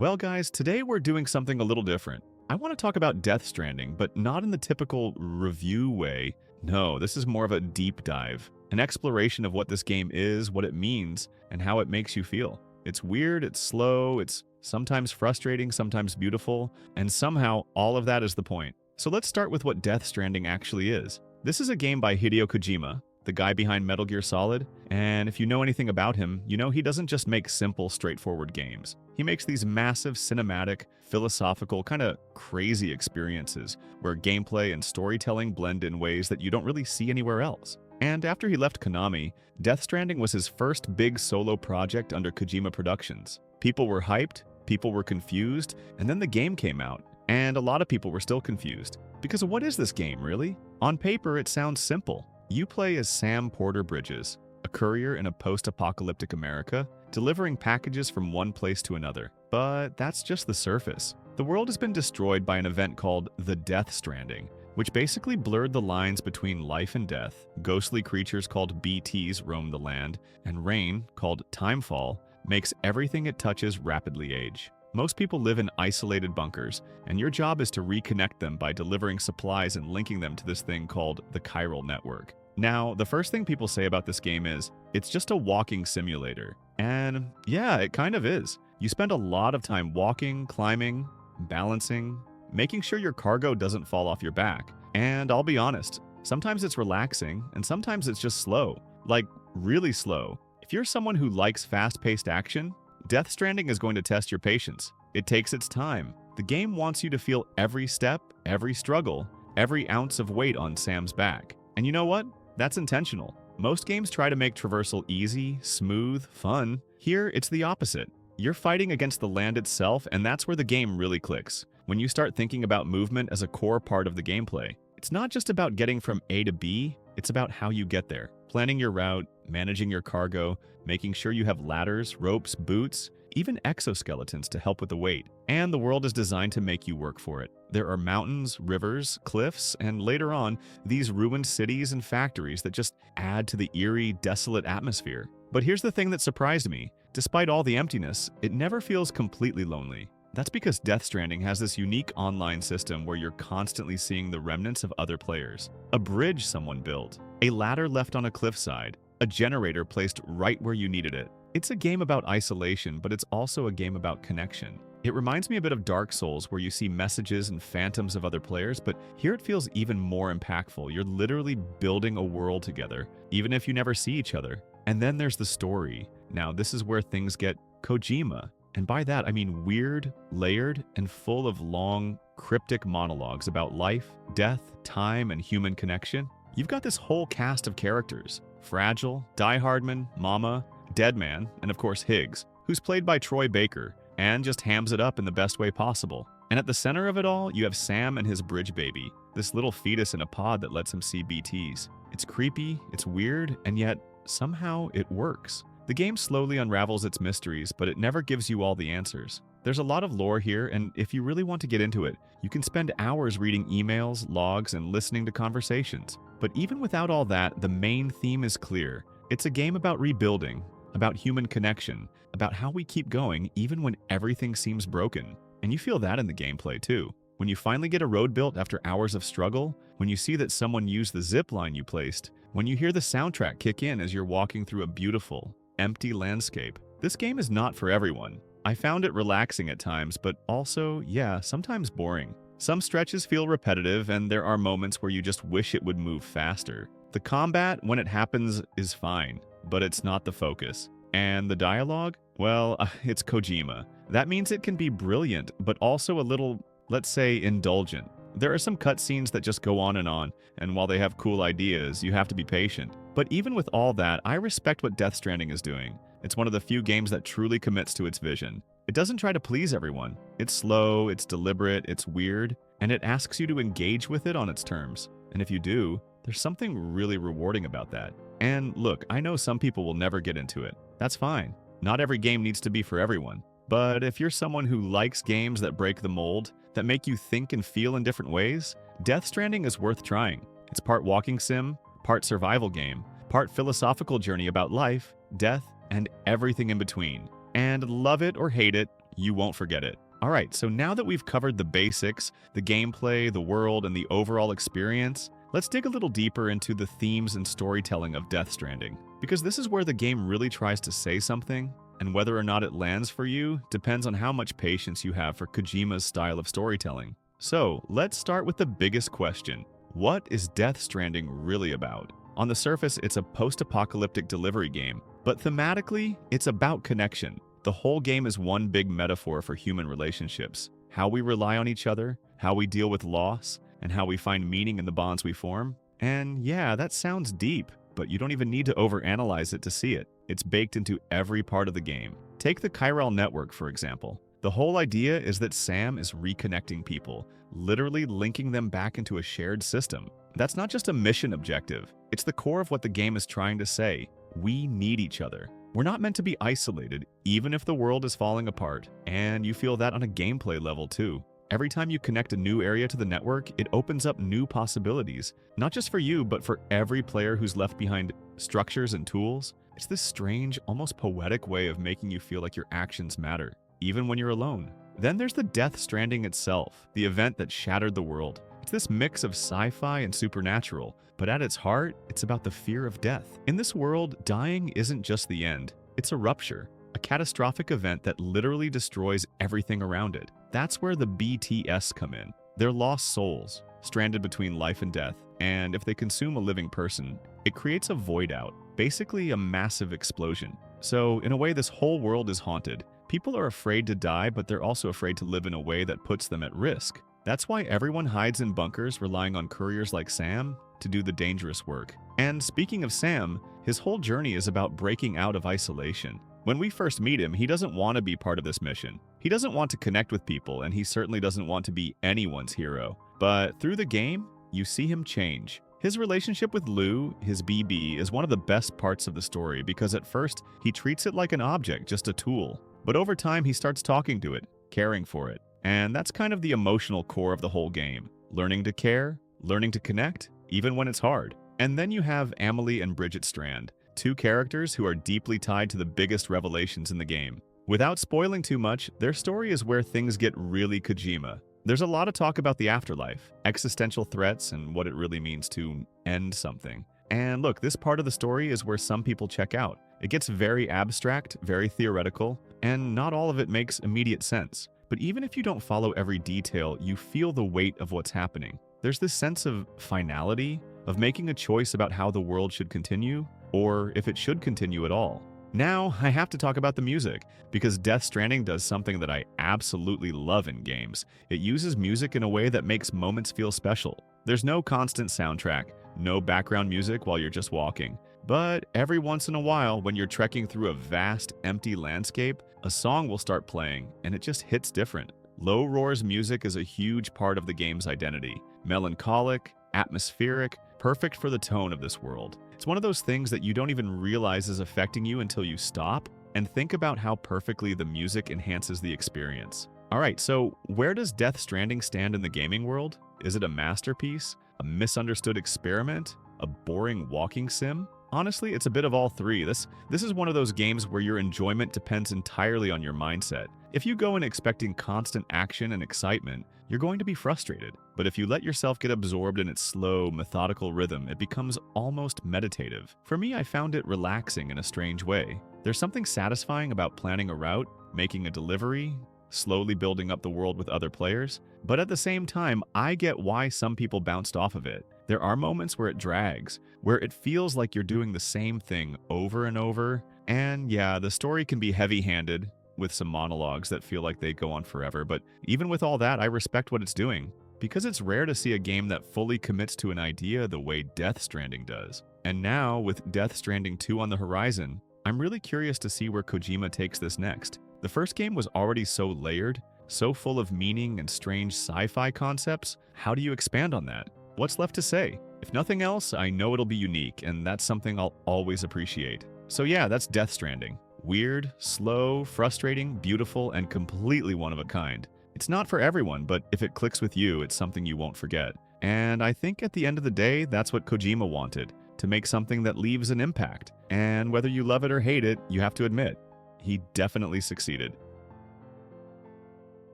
Well, guys, today we're doing something a little different. I want to talk about Death Stranding, but not in the typical review way. No, this is more of a deep dive, an exploration of what this game is, what it means, and how it makes you feel. It's weird, it's slow, it's sometimes frustrating, sometimes beautiful, and somehow all of that is the point. So let's start with what Death Stranding actually is. This is a game by Hideo Kojima, the guy behind Metal Gear Solid, and if you know anything about him, you know he doesn't just make simple, straightforward games. He makes these massive, cinematic, philosophical, kind of crazy experiences where gameplay and storytelling blend in ways that you don't really see anywhere else. And after he left Konami, Death Stranding was his first big solo project under Kojima Productions. People were hyped, people were confused, and then the game came out, and a lot of people were still confused. Because what is this game, really? On paper, it sounds simple. You play as Sam Porter Bridges, a courier in a post-apocalyptic America, delivering packages from one place to another. But that's just the surface. The world has been destroyed by an event called the Death Stranding, which basically blurred the lines between life and death. Ghostly creatures called BTs roam the land, and rain, called timefall, makes everything it touches rapidly age. Most people live in isolated bunkers, and your job is to reconnect them by delivering supplies and linking them to this thing called the chiral network. Now, the first thing people say about this game is, it's just a walking simulator. And yeah, it kind of is. You spend a lot of time walking, climbing, balancing, making sure your cargo doesn't fall off your back. And I'll be honest, sometimes it's relaxing, and sometimes it's just slow. Like, really slow. If you're someone who likes fast-paced action, Death Stranding is going to test your patience. It takes its time. The game wants you to feel every step, every struggle, every ounce of weight on Sam's back. And you know what? That's intentional. Most games try to make traversal easy, smooth, fun. Here, it's the opposite. You're fighting against the land itself, and that's where the game really clicks. When you start thinking about movement as a core part of the gameplay, it's not just about getting from A to B, it's about how you get there. Planning your route, managing your cargo, making sure you have ladders, ropes, boots, even exoskeletons to help with the weight. And the world is designed to make you work for it. There are mountains, rivers, cliffs, and later on, these ruined cities and factories that just add to the eerie, desolate atmosphere. But here's the thing that surprised me. Despite all the emptiness, it never feels completely lonely. That's because Death Stranding has this unique online system where you're constantly seeing the remnants of other players. A bridge someone built, a ladder left on a cliffside, a generator placed right where you needed it. It's a game about isolation, but it's also a game about connection. It reminds me a bit of Dark Souls, where you see messages and phantoms of other players, but here it feels even more impactful. You're literally building a world together, even if you never see each other. And then there's the story. Now, this is where things get Kojima. And by that, I mean weird, layered, and full of long, cryptic monologues about life, death, time, and human connection. You've got this whole cast of characters. Fragile, Die Hardman, Mama, Deadman, and of course Higgs, who's played by Troy Baker, and just hams it up in the best way possible. And at the center of it all, you have Sam and his bridge baby, this little fetus in a pod that lets him see BTs. It's creepy, it's weird, and yet somehow it works. The game slowly unravels its mysteries, but it never gives you all the answers. There's a lot of lore here, and if you really want to get into it, you can spend hours reading emails, logs, and listening to conversations. But even without all that, the main theme is clear. It's a game about rebuilding, about human connection, about how we keep going even when everything seems broken. And you feel that in the gameplay too. When you finally get a road built after hours of struggle, when you see that someone used the zip line you placed, when you hear the soundtrack kick in as you're walking through a beautiful, empty landscape. This game is not for everyone. I found it relaxing at times, but also, yeah, sometimes boring. Some stretches feel repetitive, and there are moments where you just wish it would move faster. The combat, when it happens, is fine, but it's not the focus. And the dialogue? Well, it's Kojima. That means it can be brilliant, but also a little, let's say, indulgent. There are some cutscenes that just go on, and while they have cool ideas, you have to be patient. But even with all that, I respect what Death Stranding is doing. It's one of the few games that truly commits to its vision. It doesn't try to please everyone. It's slow, it's deliberate, it's weird, and it asks you to engage with it on its terms. And if you do, there's something really rewarding about that. And look, I know some people will never get into it. That's fine. Not every game needs to be for everyone. But if you're someone who likes games that break the mold, that make you think and feel in different ways, Death Stranding is worth trying. It's part walking sim, part survival game, part philosophical journey about life, death, and everything in between. And love it or hate it, You won't forget it. Alright, so now that we've covered the basics, the gameplay, the world, and the overall experience, let's dig a little deeper into the themes and storytelling of Death Stranding. Because this is where the game really tries to say something, and whether or not it lands for you depends on how much patience you have for Kojima's style of storytelling. So, let's start with the biggest question. What is Death Stranding really about? On the surface, it's a post-apocalyptic delivery game, but thematically, it's about connection. The whole game is one big metaphor for human relationships. How we rely on each other, how we deal with loss, and how we find meaning in the bonds we form. And yeah, that sounds deep, but you don't even need to overanalyze it to see it. It's baked into every part of the game. Take the chiral network, for example. The whole idea is that Sam is reconnecting people, literally linking them back into a shared system. That's not just a mission objective. It's the core of what the game is trying to say. We need each other. We're not meant to be isolated, even if the world is falling apart, and you feel that on a gameplay level too. Every time you connect a new area to the network, it opens up new possibilities, not just for you, but for every player who's left behind structures and tools. It's this strange, almost poetic way of making you feel like your actions matter, even when you're alone. Then there's the Death Stranding itself, the event that shattered the world. It's this mix of sci-fi and supernatural, but at its heart, it's about the fear of death. In this world, dying isn't just the end, it's a rupture, a catastrophic event that literally destroys everything around it. That's where the BTS come in. They're lost souls, stranded between life and death, and if they consume a living person, it creates a void out, basically a massive explosion. So, in a way, this whole world is haunted. People are afraid to die, but they're also afraid to live in a way that puts them at risk. That's why everyone hides in bunkers, relying on couriers like Sam to do the dangerous work. And speaking of Sam, his whole journey is about breaking out of isolation. When we first meet him, he doesn't want to be part of this mission. He doesn't want to connect with people, and he certainly doesn't want to be anyone's hero. But through the game, you see him change. His relationship with Lou, his BB, is one of the best parts of the story because at first, he treats it like an object, just a tool. But over time, he starts talking to it, caring for it. And that's kind of the emotional core of the whole game. Learning to care, learning to connect, even when it's hard. And then you have Amelie and Bridget Strand, two characters who are deeply tied to the biggest revelations in the game. Without spoiling too much, their story is where things get really Kojima. There's a lot of talk about the afterlife, existential threats, and what it really means to end something. And look, this part of the story is where some people check out. It gets very abstract, very theoretical, and not all of it makes immediate sense. But even if you don't follow every detail, you feel the weight of what's happening. There's this sense of finality, of making a choice about how the world should continue, or if it should continue at all. Now, I have to talk about the music, because Death Stranding does something that I absolutely love in games. It uses music in a way that makes moments feel special. There's no constant soundtrack, no background music while you're just walking. But every once in a while, when you're trekking through a vast, empty landscape, a song will start playing, and it just hits different. Low Roar's music is a huge part of the game's identity. Melancholic, atmospheric, perfect for the tone of this world. It's one of those things that you don't even realize is affecting you until you stop and think about how perfectly the music enhances the experience. Alright, so where does Death Stranding stand in the gaming world? Is it a masterpiece? A misunderstood experiment? A boring walking sim? Honestly, it's a bit of all three. This is one of those games where your enjoyment depends entirely on your mindset. If you go in expecting constant action and excitement, you're going to be frustrated. But if you let yourself get absorbed in its slow, methodical rhythm, it becomes almost meditative. For me, I found it relaxing in a strange way. There's something satisfying about planning a route, making a delivery, slowly building up the world with other players. But at the same time, I get why some people bounced off of it. There are moments where it drags, where it feels like you're doing the same thing over and over. And yeah, the story can be heavy-handed, with some monologues that feel like they go on forever. But even with all that, I respect what it's doing, because it's rare to see a game that fully commits to an idea the way Death Stranding does. And now, with Death Stranding 2 on the horizon, I'm really curious to see where Kojima takes this next. The first game was already so layered, so full of meaning and strange sci-fi concepts. How do you expand on that? What's left to say? If nothing else, I know it'll be unique, and that's something I'll always appreciate. So yeah, that's Death Stranding. Weird, slow, frustrating, beautiful, and completely one of a kind. It's not for everyone, but if it clicks with you, it's something you won't forget. And I think at the end of the day, that's what Kojima wanted, to make something that leaves an impact. And whether you love it or hate it, you have to admit, he definitely succeeded.